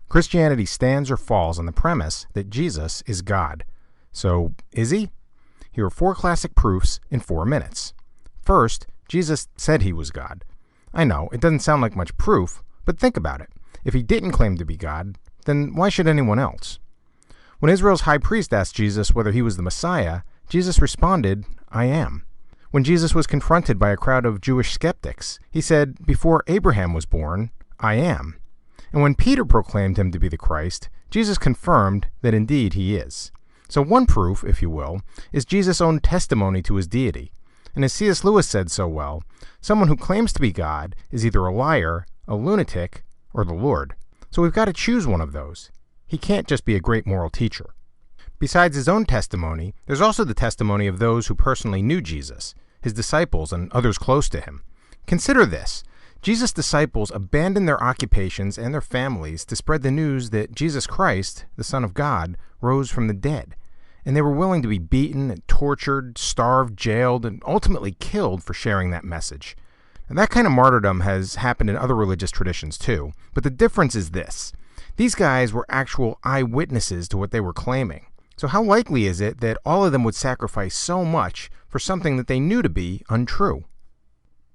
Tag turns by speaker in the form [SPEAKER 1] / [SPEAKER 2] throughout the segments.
[SPEAKER 1] Christianity stands or falls on the premise that Jesus is God. So, is he? Here are 4 classic proofs in 4 minutes. First, Jesus said he was God. I know, it doesn't sound like much proof, but think about it. If he didn't claim to be God, then why should anyone else? When Israel's high priest asked Jesus whether he was the Messiah, Jesus responded, "I am." When Jesus was confronted by a crowd of Jewish skeptics, he said, "Before Abraham was born, I am." And when Peter proclaimed him to be the Christ, Jesus confirmed that indeed he is. So one proof, if you will, is Jesus' own testimony to his deity. And as S.Lewis said so well, someone who claims to be God is either a liar, a lunatic, or the Lord. So we've got to choose one of those. He can't just be a great moral teacher. Besides his own testimony, there's also the testimony of those who personally knew Jesus, his disciples and others close to him. Consider this. Jesus' disciples abandoned their occupations and their families to spread the news that Jesus Christ, the Son of God, rose from the dead. And they were willing to be beaten and tortured, starved, jailed, and ultimately killed for sharing that message. And that kind of martyrdom has happened in other religious traditions too. But the difference is this. These guys were actual eyewitnesses to what they were claiming. So how likely is it that all of them would sacrifice so much for something that they knew to be untrue?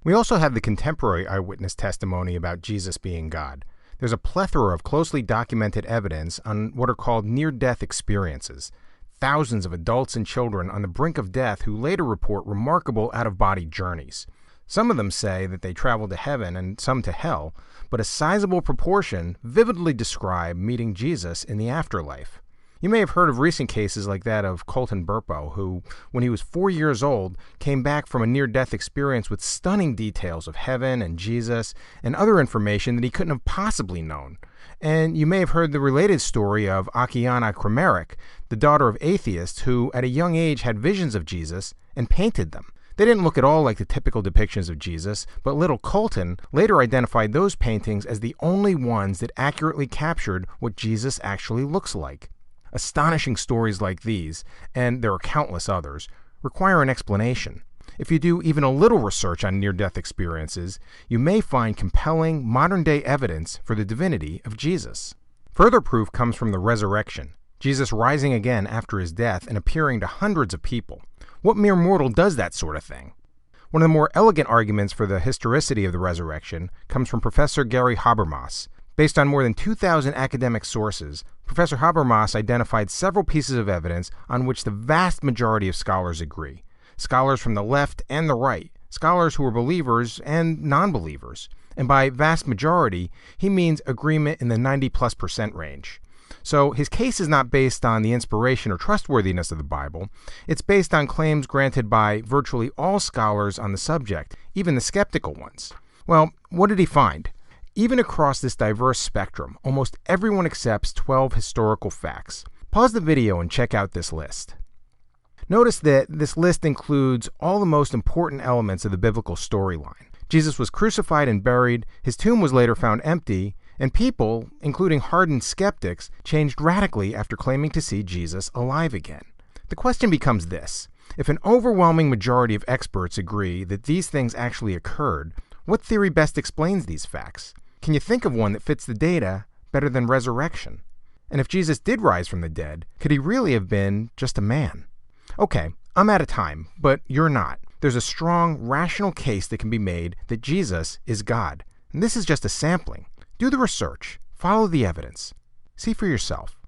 [SPEAKER 1] We also have the contemporary eyewitness testimony about Jesus being God. There's a plethora of closely documented evidence on what are called near-death experiences. Thousands of adults and children on the brink of death who later report remarkable out-of-body journeys. Some of them say that they traveled to heaven and some to hell, but a sizable proportion vividly describe meeting Jesus in the afterlife. You may have heard of recent cases like that of Colton Burpo, who, when he was 4 years old, came back from a near-death experience with stunning details of heaven and Jesus and other information that he couldn't have possibly known. And you may have heard the related story of Akiana Krameric, the daughter of atheists who, at a young age, had visions of Jesus and painted them. They didn't look at all like the typical depictions of Jesus, but little Colton later identified those paintings as the only ones that accurately captured what Jesus actually looks like. Astonishing stories like these, and there are countless others, require an explanation. If you do even a little research on near-death experiences, you may find compelling modern-day evidence for the divinity of Jesus. Further proof comes from the resurrection, Jesus rising again after his death and appearing to hundreds of people. What mere mortal does that sort of thing? One of the more elegant arguments for the historicity of the resurrection comes from Professor Gary Habermas. Based on more than 2,000 academic sources, Professor Habermas identified several pieces of evidence on which the vast majority of scholars agree. Scholars from the left and the right, scholars who are believers and non-believers. And by vast majority, he means agreement in the 90+% range. So his case is not based on the inspiration or trustworthiness of the Bible. It's based on claims granted by virtually all scholars on the subject, even the skeptical ones. Well, what did he find? Even across this diverse spectrum, almost everyone accepts 12 historical facts. Pause the video and check out this list. Notice that this list includes all the most important elements of the biblical storyline. Jesus was crucified and buried, his tomb was later found empty, and people, including hardened skeptics, changed radically after claiming to see Jesus alive again. The question becomes this. If an overwhelming majority of experts agree that these things actually occurred, what theory best explains these facts? Can you think of one that fits the data better than resurrection? And if Jesus did rise from the dead, could he really have been just a man? Okay, I'm out of time, but you're not. There's a strong, rational case that can be made that Jesus is God. And this is just a sampling. Do the research. Follow the evidence. See for yourself.